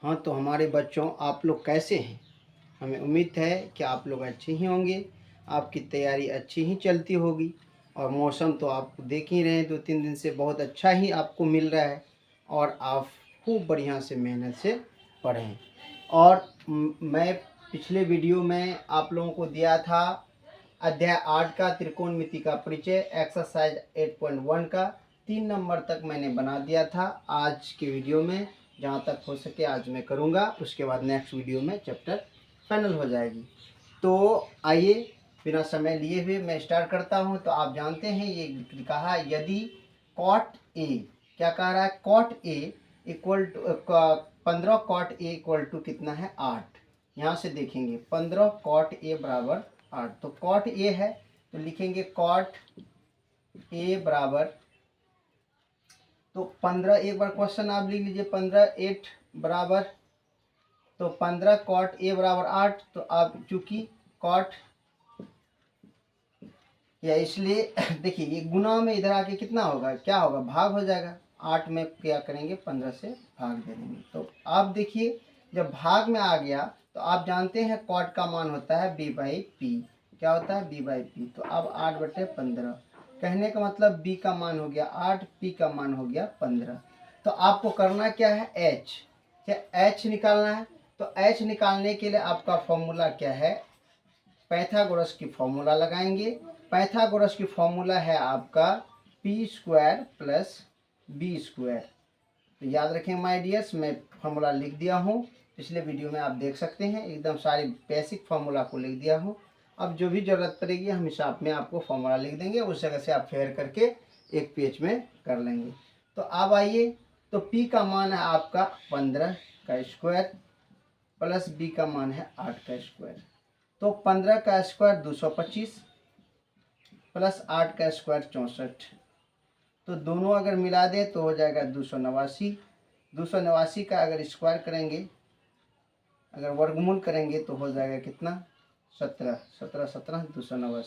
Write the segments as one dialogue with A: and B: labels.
A: हाँ, तो हमारे बच्चों, आप लोग कैसे हैं? हमें उम्मीद है कि आप लोग अच्छे ही होंगे, आपकी तैयारी अच्छी ही चलती होगी। और मौसम तो आप देख ही रहे हैं, 2-3 दिन से बहुत अच्छा ही आपको मिल रहा है। और आप खूब बढ़िया से मेहनत से पढ़ें। और मैं पिछले वीडियो में आप लोगों को दिया था अध्याय 8 का त्रिकोणमिति का परिचय, एक्सरसाइज 8.1 का 3 नंबर तक मैंने बना दिया था। आज के वीडियो में जहाँ तक हो सके आज मैं करूँगा, उसके बाद नेक्स्ट वीडियो में चैप्टर फाइनल हो जाएगी। तो आइए बिना समय लिए हुए मैं स्टार्ट करता हूँ। तो आप जानते हैं ये कहा, यदि कॉट ए, क्या कह रहा है, cot A equal to 15 cot A equal to कितना है, 8। यहाँ से देखेंगे 15 कॉट ए बराबर 8। तो कॉट ए है तो लिखेंगे कॉट ए बराबर, तो 15, एक बार क्वेश्चन आप लिख लीजिए, 15 8 बराबर, तो 15 कॉट ए बराबर 8। तो आप चूंकि कॉट या इसलिए देखिए ये गुना में इधर आके कितना होगा, क्या होगा, भाग हो जाएगा। 8 में क्या करेंगे, 15 से भाग दे देंगे। तो आप देखिए जब भाग में आ गया तो आप जानते हैं कॉट का मान होता है b बाई पी। क्या होता है, b बाई पी। तो अब 8/15, कहने का मतलब b का मान हो गया 8, p का मान हो गया 15। तो आपको करना क्या है, h, क्या h निकालना है। तो h निकालने के लिए आपका फॉर्मूला क्या है, पाइथागोरस की फॉर्मूला लगाएंगे। पाइथागोरस की फॉर्मूला है आपका P square plus B square. तो याद रखें माय डियर्स, मैं फॉर्मूला लिख दिया हूँ, पिछले वीडियो में आप देख सकते हैं, एकदम सारी बेसिक फार्मूला को लिख दिया हूँ। अब जो भी ज़रूरत पड़ेगी हम हिसाब में आपको फार्मूला लिख देंगे, उस जगह से आप फेयर करके एक पेज में कर लेंगे। तो अब आइए, तो p का मान है आपका 15 का स्क्वायर प्लस b का मान है 8 का स्क्वायर। तो 15 का स्क्वायर 225 प्लस 8 का स्क्वायर 64। तो दोनों अगर मिला दे तो हो जाएगा 289। 289 का अगर स्क्वायर करेंगे, अगर वर्गमूल करेंगे तो हो जाएगा कितना, 17। 17 17 289,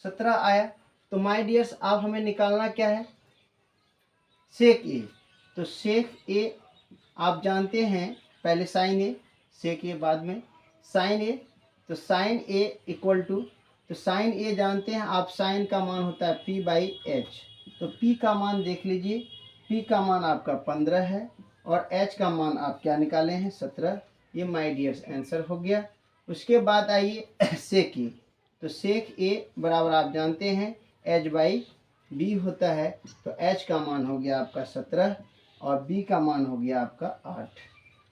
A: 17 आया। तो माय डियर्स अब हमें निकालना क्या है, सेक ए। तो सेक ए आप जानते हैं, पहले साइन ए, सेक ए बाद में साइन ए। तो साइन ए इक्वल टू, तो साइन ए जानते हैं आप, साइन का मान होता है p बाई एच। तो p का मान देख लीजिए, p का मान आपका 15 है और h का मान आप क्या निकाले हैं, 17। ये माय डियर्स आंसर हो गया। उसके बाद आइए सेक ए। तो सेक ए बराबर आप जानते हैं h बाई बी होता है। तो h का मान हो गया आपका 17 और b का मान हो गया आपका 8।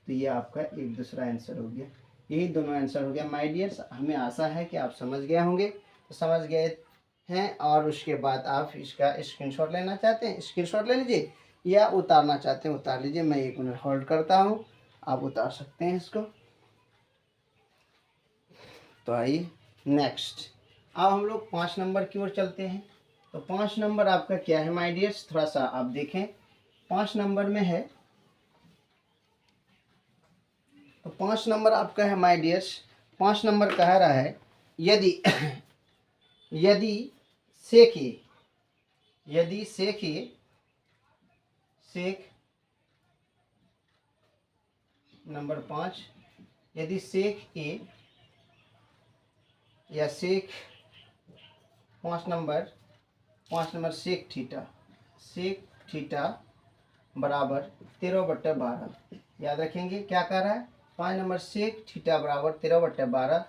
A: तो ये आपका एक दूसरा आंसर हो गया। यही दोनों आंसर हो गया माय डियर्स। हमें आशा है कि आप समझ गए होंगे। तो समझ गए हैं, और उसके बाद आप इसका स्क्रीनशॉट लेना चाहते हैं, स्क्रीनशॉट ले लीजिए, या उतारना चाहते हैं उतार लीजिए। मैं 1 मिनट होल्ड करता हूँ, आप उतार सकते हैं इसको। तो आइए नेक्स्ट, अब हम लोग 5 नंबर की ओर चलते हैं। तो 5 नंबर आपका क्या है माय डियर्स, थोड़ा सा आप देखें। 5 नंबर में है, तो 5 नंबर आपका है माय डियर्स। 5 नंबर कह रहा है, यदि यदि सेक ए, यदि सेक ए, सेक नंबर 5, यदि सेक ए या sec 5 number sec theta, sec theta बराबर 13/12। याद रखेंगे क्या कह रहा है, 5 नंबर सेक थीटा बराबर 13/12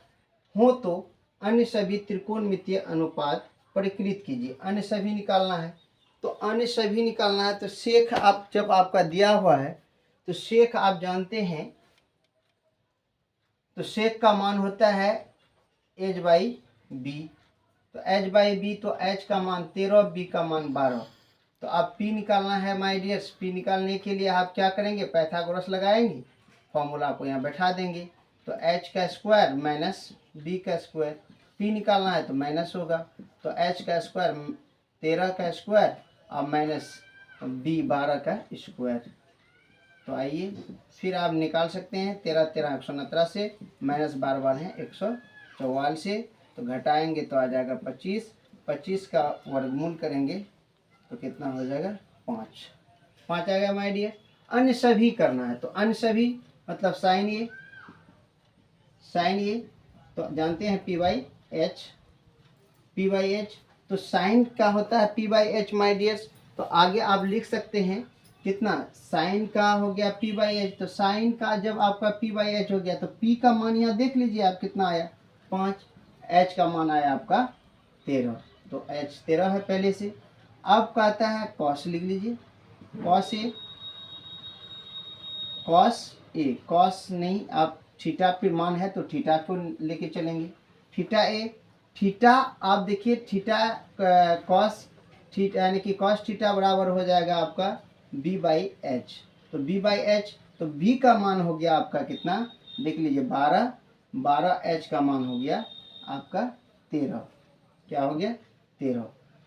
A: हो तो अन्य सभी त्रिकोणमितीय अनुपात परिकृत कीजिए। अन्य सभी निकालना है, तो अन्य सभी निकालना है। तो सेक आप जब आपका दिया हुआ है, तो सेक आप जानते हैं, तो सेक का मान होता है एच बाई बी। तो एच बाई बी, तो एच का मान 13, बी का मान 12। तो आप p निकालना है माय डियर्स। p निकालने के लिए आप क्या करेंगे, पाइथागोरस लगाएंगे, फॉर्मूला को यहाँ बैठा देंगे। तो h का स्क्वायर माइनस b का स्क्वायर, p निकालना है तो माइनस होगा। तो h का स्क्वायर 13 का स्क्वायर और माइनस b 12 का स्क्वायर। तो आइए फिर आप निकाल सकते हैं, 13 13 117 से, माइनस 12 12 है 144 से, तो घटाएंगे तो आ जाएगा 25। 25 का वर्गमूल करेंगे तो कितना हो जाएगा, 5 आ गया माय डियर। अन्य सभी करना है, तो अन्य सभी मतलब साइन ए तो जानते हैं पी बाई एच। तो साइन का होता है P by H my dears. तो आगे आप लिख सकते हैं कितना, साइन का हो गया पी बाई एच। तो साइन का जब आपका पी बाई एच हो गया तो पी का मान यहाँ देख लीजिए आप कितना आया 5, एच का मान आया आपका 13। तो एच 13 है पहले से। अब कहता है कॉस लिख लीजिए, कॉस नहीं, आप थीटा पे मान है तो थीटा को लेके चलेंगे। थीटा आप देखिए थीटा कॉस थीटा यानी कि कॉस थीटा बराबर हो जाएगा आपका बी बाई एच। तो बी बाई एच तो बी का मान हो गया आपका कितना, देख लीजिए 12 एच का मान हो गया आपका 13। क्या हो गया 13।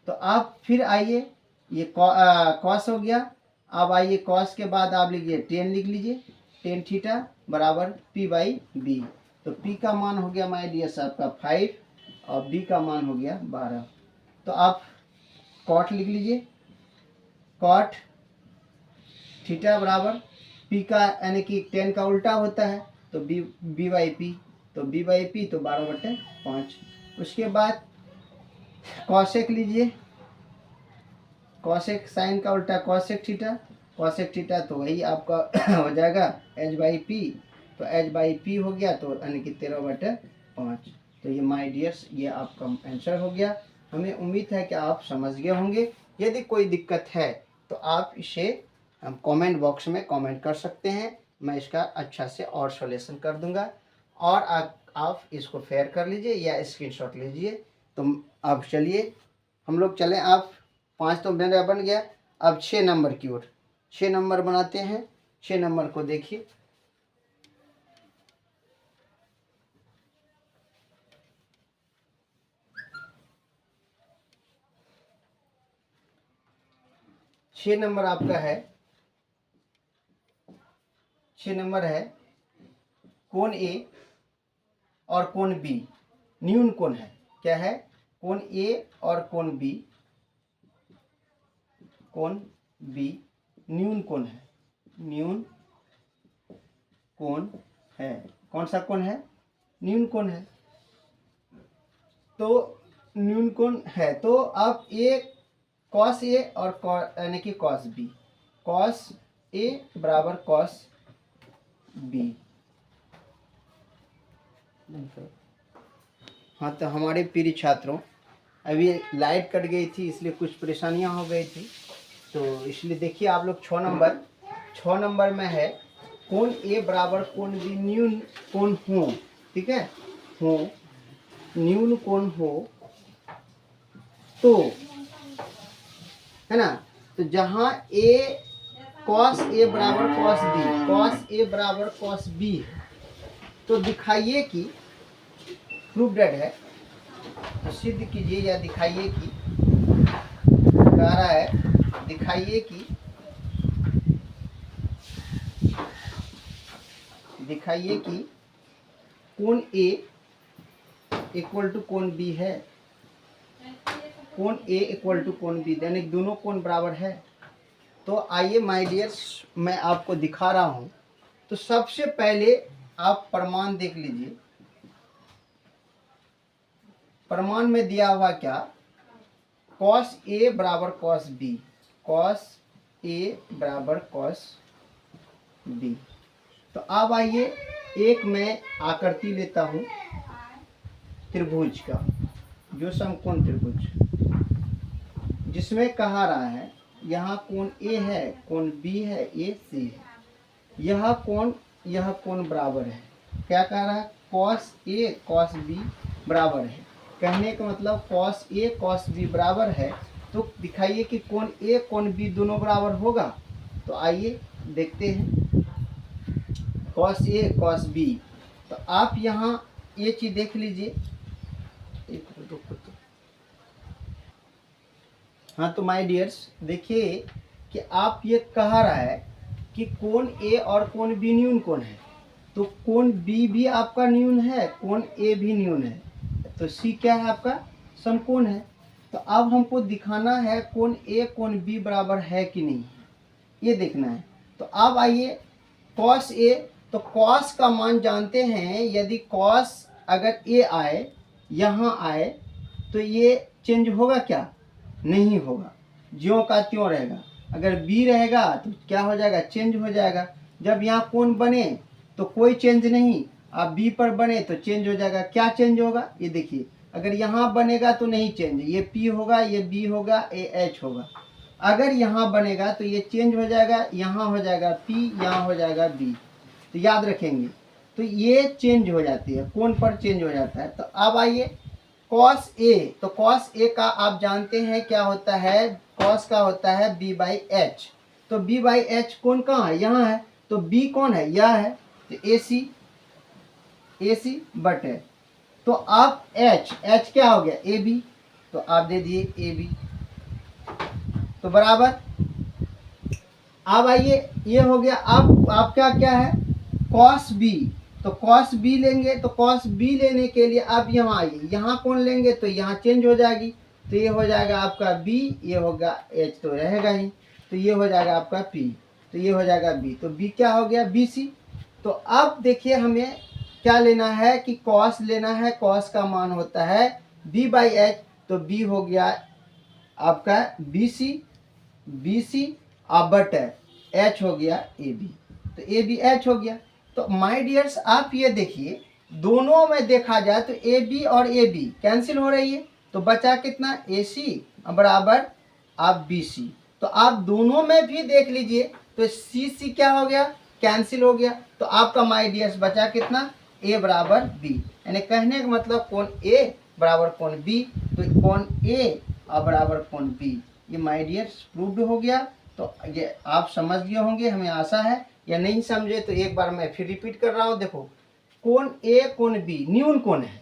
A: तो आप फिर आइए ये कॉस हो गया। अब आइए कॉस के बाद आप लिखिए 10 लिख लीजिए, 10 थीटा बराबर पी बाई बी। तो पी का मान हो गया माय डियर्स आपका 5 और बी का मान हो गया 12। तो आप कॉट लिख लीजिए, कॉट थीटा बराबर पी का यानी कि 10 का उल्टा होता है तो बी बाई पी। तो बी बाई पी तो 12/5। उसके बाद कॉसेक लीजिए, कॉसेक साइन का उल्टा कॉसेक थीटा तो वही आपका हो जाएगा एच बाई पी। तो एच बाई पी हो गया तो यानी कि 13/5। तो ये माय डियर्स ये आपका आंसर हो गया। हमें उम्मीद है कि आप समझ गए होंगे। यदि कोई दिक्कत है तो आप इसे कमेंट बॉक्स में कमेंट कर सकते हैं, मैं इसका अच्छा से और सॉल्यूशन कर दूंगा। और आप इसको फेयर कर लीजिए या स्क्रीनशॉट लीजिए। तो अब चलिए हम लोग चलें, आप 5 तो मेरा बन गया। अब 6 नंबर की ओर 6 नंबर बनाते हैं। 6 नंबर को देखिए, छः नंबर आपका है, 6 नंबर है कोण ए और कोण बी न्यून कोण है। क्या है, कोण ए और कोण बी न्यून कोण है, न्यून कोण है। कौन सा कोण है, न्यून कोण है। तो न्यून कोण है तो आप ए कॉस ए और यानी कि कॉस बी, कॉस ए बराबर कॉस बी। हाँ तो हमारे प्रिय छात्रों अभी लाइट कट गई थी इसलिए कुछ परेशानियां हो गई थी। तो इसलिए देखिए आप लोग 6 नंबर में है कोण ए बराबर कोण बी न्यून कोण हो, ठीक है, हो न्यून कोण हो तो है ना। तो जहाँ ए कॉस ए बराबर कॉस बी तो दिखाइए कि प्रूफ डेड है तो सिद्ध कीजिए या दिखाइए कि कह रहा है दिखाइए कि कोण ए इक्वल टू कोण बी है, कोण ए इक्वल टू कोण बी यानी दोनों कोण बराबर है। तो आइए माय डियर्स मैं आपको दिखा रहा हूं। तो सबसे पहले आप प्रमाण देख लीजिए, प्रमाण में दिया हुआ क्या, कॉस ए बराबर कॉस बी, कॉस ए बराबर कॉस बी। तो अब आइए एक मैं आकृति लेता हूं त्रिभुज का, जो समकोण त्रिभुज जिसमें कहा रहा है यहाँ कोण ए है, कोण बी है, ए सी है, यह कोण बराबर है। क्या कह रहा है, कॉस ए कॉस बी बराबर है। कहने का मतलब कॉस ए कॉस बी बराबर है तो दिखाइए कि कोण ए कोण बी दोनों बराबर होगा। तो आइए देखते हैं कॉस ए कॉस बी। तो आप यहाँ ये चीज देख लीजिए, हाँ तो माय डियर्स देखिए कि आप ये कह रहा है कि कोण ए और कोण बी न्यून कोण है तो कोण बी भी आपका न्यून है, कोण ए भी न्यून है। तो सी क्या है आपका समकोण है। तो अब हमको दिखाना है कोण ए कोण बी बराबर है कि नहीं, ये देखना है। तो अब आइए कॉस ए तो कॉस का मान जानते हैं, यदि कॉस अगर ए आए यहाँ आए तो ये चेंज होगा क्या? नहीं होगा, ज्यों का त्यों रहेगा। अगर बी रहेगा तो क्या हो जाएगा? चेंज हो जाएगा। जब यहाँ कोण बने तो कोई चेंज नहीं, आप बी पर बने तो चेंज हो जाएगा। क्या चेंज होगा? ये देखिए, अगर यहाँ बनेगा तो नहीं चेंज, ये पी होगा, ये बी होगा, ये एच होगा। अगर यहाँ बनेगा तो ये चेंज हो जाएगा, यहाँ हो जाएगा पी, यहाँ हो जाएगा बी। तो याद रखेंगे, तो ये चेंज हो जाती है, कोण पर चेंज हो जाता है। तो अब आइए कॉस ए, तो कॉस ए का आप जानते हैं क्या होता है? कॉस का होता है बी बाई एच। तो बी बाई एच कोण कहाँ है? यहाँ है। तो बी कौन है? यह है। तो ए सी बट है। तो आप एच क्या हो गया? A B. तो आप दे दिए ए बी, तो बराबर। अब आइए, ये हो गया। अब आपका क्या है? Cos B. तो कॉस बी लेंगे, तो कॉस बी लेने के लिए आप यहाँ आइए, यहाँ कौन लेंगे तो यहाँ चेंज हो जाएगी। तो ये हो जाएगा आपका बी, ये होगा एच तो रहेगा ही, तो ये हो जाएगा आपका पी, तो ये हो जाएगा बी। तो बी क्या हो गया? B C. तो अब देखिए हमें क्या लेना है कि कॉस लेना है। कॉस का मान होता है बी बाई एच। तो बी हो गया आपका बी सी अब बट एच हो गया ए बी। तो ए बी एच हो गया। तो माय डियर्स आप ये देखिए, दोनों में देखा जाए तो ए बी और ए बी कैंसिल हो रही है। तो बचा कितना? ए सी बराबर आप बी सी। तो आप दोनों में भी देख लीजिए, तो सी क्या हो गया? कैंसिल हो गया। तो आपका माय डियर्स बचा कितना? ए बराबर बी। यानी कहने का मतलब कोण ए बराबर कोण बी, तो कोण ए बराबर कोण बी। ये माय डियर्स प्रूव्ड हो गया। तो ये आप समझ गए होंगे, हमें आशा है। या नहीं समझे तो एक बार मैं फिर रिपीट कर रहा हूँ। देखो, कोण ए कोण बी न्यून कोण है।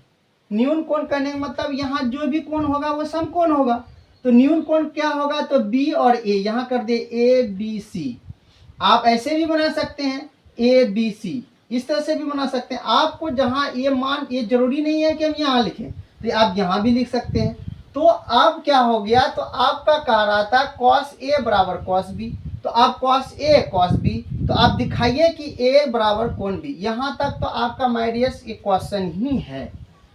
A: न्यून कोण करने का मतलब यहाँ जो भी कोण होगा वो समकोण होगा। तो न्यून कोण क्या होगा? तो बी और ए, यहाँ कर दे ए बी सी। आप ऐसे भी बना सकते हैं, ए बी सी, इस तरह से भी बना सकते हैं। आपको जहाँ ये मान, ये जरूरी नहीं है कि हम यहाँ लिखें, तो आप यहाँ भी लिख सकते हैं। तो अब क्या हो गया? तो आपका कह रहा था कॉस ए बराबर कॉस बी। तो आप कॉस ए कॉस बी, तो आप दिखाइए कि ए बराबर कोण बी। यहाँ तक तो आपका माय डियर्स ये क्वेश्चन ही है,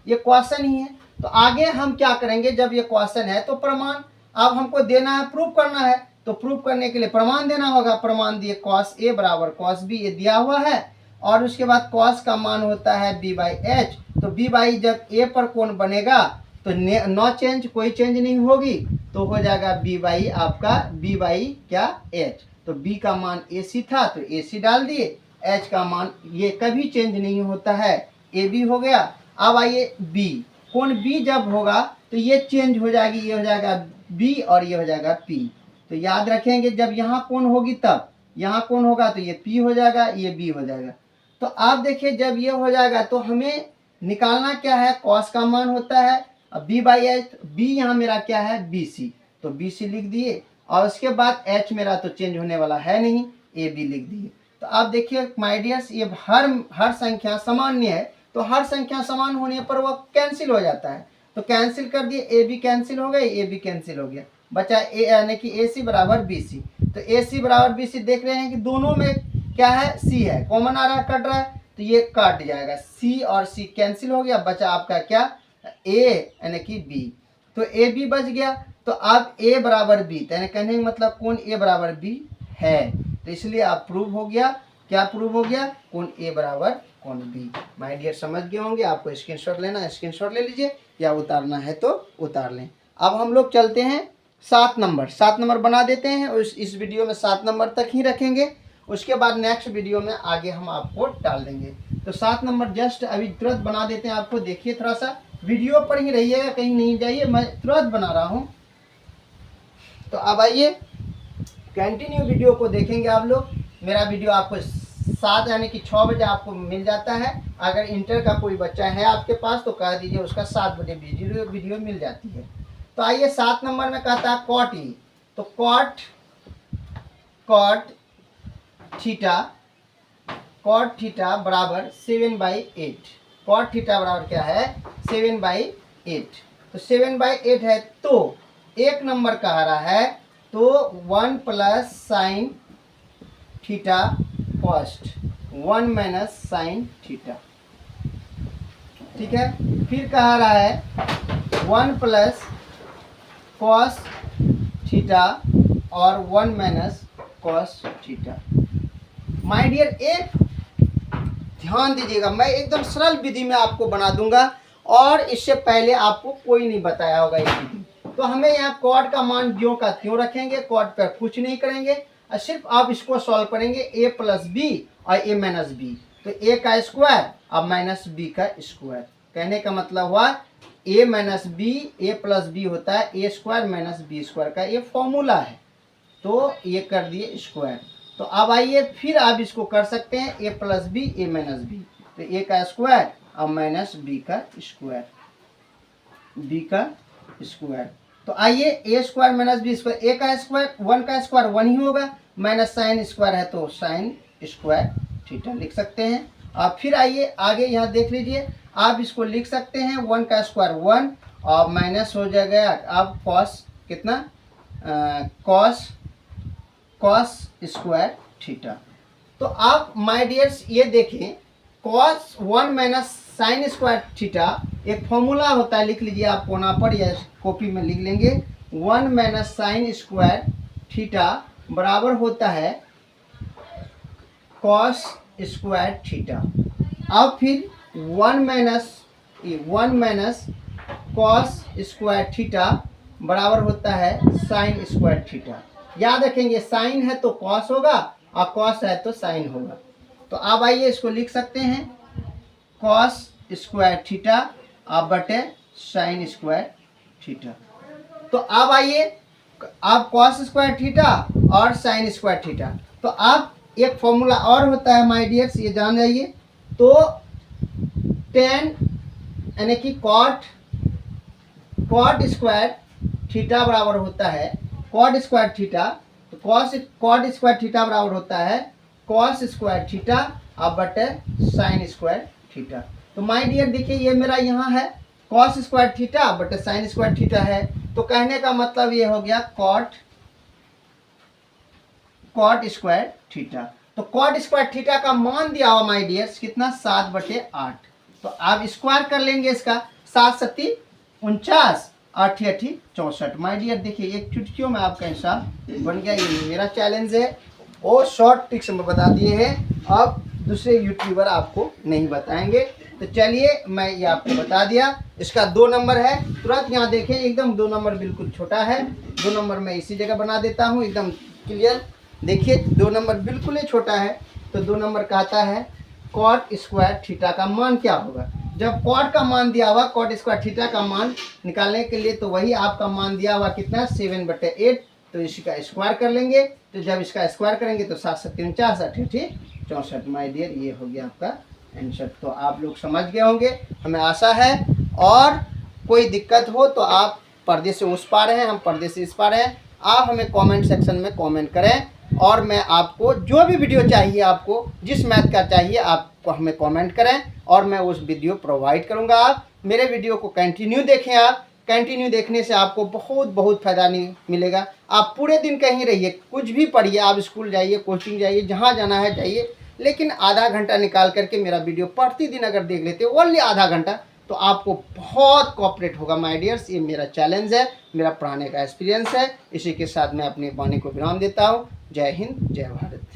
A: ये क्वेश्चन ही है। तो आगे हम क्या करेंगे? जब ये क्वेश्चन है तो प्रमाण अब हमको देना है, प्रूफ करना है। तो प्रूफ करने के लिए प्रमाण देना होगा। प्रमाण दिए कॉस ए बराबर कॉस बी, ये दिया हुआ है। और उसके बाद कॉस का मान होता है बी बाई एच। तो बी बाई जब ए पर कोण बनेगा तो नो चेंज, कोई चेंज नहीं होगी, तो हो जाएगा बी बाई आपका बी बाई क्या? एच। तो बी का मान ए सी था तो ए सी डाल दिए, एच का मान ये कभी चेंज नहीं होता है, ए बी हो गया। अब आइए बी, कोण बी जब होगा तो ये चेंज हो जाएगी, ये हो जाएगा बी और ये हो जाएगा पी। तो याद रखेंगे जब यहाँ कोण होगी तब, यहाँ कोण होगा तो ये पी हो जाएगा, ये बी हो जाएगा। तो आप देखिए जब ये हो जाएगा तो हमें निकालना क्या है? कॉस का मान होता है अब बी बाई एच। बी यहाँ मेरा क्या है? B C. तो बी सी लिख दिए और उसके बाद एच मेरा तो चेंज होने वाला है नहीं, ए बी लिख दिए। तो आप देखिए माय डियर्स, ये हर संख्या सामान्य है, तो हर संख्या समान होने पर वह कैंसिल हो जाता है। तो कैंसिल कर दिए, ए बी कैंसिल हो गई, ए बी कैंसिल हो गया, बचा ए यानी कि ए सी बराबर बी सी। तो ए सी बराबर बी सी देख रहे हैं कि दोनों में क्या है? सी है, कॉमन आ रहा है, कट रहा है, तो ये काट जाएगा, सी और सी कैंसिल हो गया, बचा आपका क्या? ए यानी कि बी। तो ए बी बच गया। तो अब ए बराबर बी, यानी कहने का मतलब कोण ए बराबर बी है। तो इसलिए आप प्रूव हो गया, क्या प्रूव हो गया? कोण ए बराबर कोण बी। माय डियर समझ गए होंगे। आपको स्क्रीनशॉट लेना है स्क्रीनशॉट ले लीजिए, या उतारना है तो उतार लें। अब हम लोग चलते हैं 7 नंबर, 7 नंबर बना देते हैं। इस वीडियो में 7 नंबर तक ही रखेंगे, उसके बाद नेक्स्ट वीडियो में आगे हम आपको डाल देंगे। तो 7 नंबर जस्ट अभी तुरंत बना देते हैं आपको। देखिए थोड़ा सा वीडियो पर ही रहिएगा, कहीं नहीं जाइए, मैं तुरंत बना रहा हूँ। तो अब आइए कंटिन्यू वीडियो को देखेंगे आप लोग। मेरा वीडियो आपको 7 यानी कि 6 बजे आपको मिल जाता है। अगर इंटर का कोई बच्चा है आपके पास तो कह दीजिए उसका 7 बजे वीडियो मिल जाती है। तो आइए 7 नंबर में कहता है कॉट ई। तो कॉट थीटा बराबर 7/8। कॉट थीटा बराबर क्या है? 7/8। तो 7/8 है, तो 1 नंबर कह रहा है तो 1 + sin theta cost. 1 minus sine theta. ठीक है, फिर कह रहा है 1 प्लस कॉस थीटा और 1 minus cos theta. My dear, एक ध्यान दीजिएगा, मैं एकदम सरल विधि में आपको बना दूंगा और इससे पहले आपको कोई नहीं बताया होगा ये विधि। तो हमें यहाँ कॉट का मान ज्यों का त्यों रखेंगे, कॉट पर कुछ नहीं करेंगे और सिर्फ आप इसको सॉल्व करेंगे ए प्लस बी और ए माइनस बी। तो ए का स्क्वायर और माइनस बी का स्क्वायर। कहने का मतलब हुआ ए माइनस बी, ए प्लस बी होता है ए स्क्वायर माइनस बी स्क्वायर का ये फॉर्मूला है। तो ये कर दिए स्क्वायर। तो अब आइए फिर आप इसको कर सकते हैं ए प्लस बी ए माइनस बी। तो ए का स्क्वायर और माइनस बी का स्क्वायर, बी का स्क्वायर। तो आइए ए स्क्वायर माइनस बी स्क्वायर, ए का स्क्वायर 1 का स्क्वायर 1 ही होगा, माइनस साइन स्क्वायर है तो साइन स्क्वायर थीटा लिख सकते हैं। और फिर आइए आगे यहाँ देख लीजिए, आप इसको लिख सकते हैं 1 का स्क्वायर 1 और माइनस हो जाएगा अब कॉस कितना, कॉस स्क्वायर थीटा। तो आप माय डियर्स ये देखें, cos 1 minus sine square theta एक फॉर्मूला होता है, लिख लीजिए आप कोना पर या कॉपी में लिख लेंगे। 1 माइनस साइन स्क्वायर थीटा बराबर होता है कॉस स्क्वायर थीटा। अब फिर 1 माइनस कॉस स्क्वायर थीटा बराबर होता है साइन स्क्वायर थीटा। याद रखेंगे साइन है तो कॉस होगा और कॉस है तो साइन होगा। तो अब आइए इसको लिख सकते हैं कॉस स्क्वायर थीटा अब बटे साइन स्क्वायर थीटा। तो अब आइए आप कॉस स्क्वायर थीटा और साइन स्क्वायर थीटा, तो आप एक फॉर्मूला और होता है माय डियर्स, ये जान जाइए। तो टेन यानी कि कॉट स्क्वायर थीटा बराबर होता है कॉट स्क्वायर थीटा। तो कॉट स्क्वायर थीटा बराबर होता है कॉस स्क्वायर थीटा अब बटे साइन स्क्वायर थीटा। तो माय डियर देखिए ये मेरा यहाँ है कॉस स्क्वायर थीटा बटे साइन स्क्वायर थीटा है। तो कहने का मतलब ये हो गया कॉट स्क्वायर थीटा। तो कॉट स्क्वायर थीटा का मान दिया हुआ माय डियर्स कितना 7/8। तो आप स्क्वायर कर लेंगे इसका, 7 सत्ती 49 8 8 64। माय डियर देखिए एक चुटकियों में आपका हिसाब बन गया। ये मेरा चैलेंज है और शॉर्ट ट्रिक्स में बता दिए हैं, अब दूसरे यूट्यूबर आपको नहीं बताएंगे। तो चलिए मैं ये आपको बता दिया। इसका 2 नंबर है, तुरंत यहाँ देखें एकदम 2 नंबर बिल्कुल छोटा है। 2 नंबर मैं इसी जगह बना देता हूँ एकदम क्लियर। देखिए 2 नंबर बिल्कुल ही छोटा है। तो 2 नंबर कहता है कॉट स्क्वायर थीटा का मान क्या होगा। जब कॉट का मान दिया हुआ कॉट स्क्वायर थीटा का मान निकालने के लिए, तो वही आपका मान दिया हुआ कितना 7/8। तो इसका स्क्वायर कर लेंगे। तो जब इसका स्क्वायर करेंगे तो 7 सत्ती 49 8 8 64। माय डियर ये हो गया आपका आंसर। तो आप लोग समझ गए होंगे हमें आशा है। और कोई दिक्कत हो तो आप पर्दे से उस पार हैं, हम पर्दे से इस पार हैं, आप हमें कमेंट सेक्शन में कमेंट करें। और मैं आपको जो भी वीडियो चाहिए, आपको जिस मैथ का चाहिए आपको हमें कमेंट करें और मैं उस वीडियो प्रोवाइड करूंगा। आप मेरे वीडियो को कंटिन्यू देखें। आप कंटिन्यू देखने से आपको बहुत फ़ायदा नहीं मिलेगा। आप पूरे दिन कहीं रहिए, कुछ भी पढ़िए, आप स्कूल जाइए, कोचिंग जाइए, जहाँ जाना है जाइए, लेकिन आधा घंटा निकाल करके मेरा वीडियो प्रतिदिन अगर देख लेते हो ओनली आधा घंटा, तो आपको बहुत कोऑपरेट होगा माय डियर्स। ये मेरा चैलेंज है, मेरा पढ़ाने का एक्सपीरियंस है। इसी के साथ मैं अपनी वाणी को विराम देता हूँ। जय हिंद, जय भारत।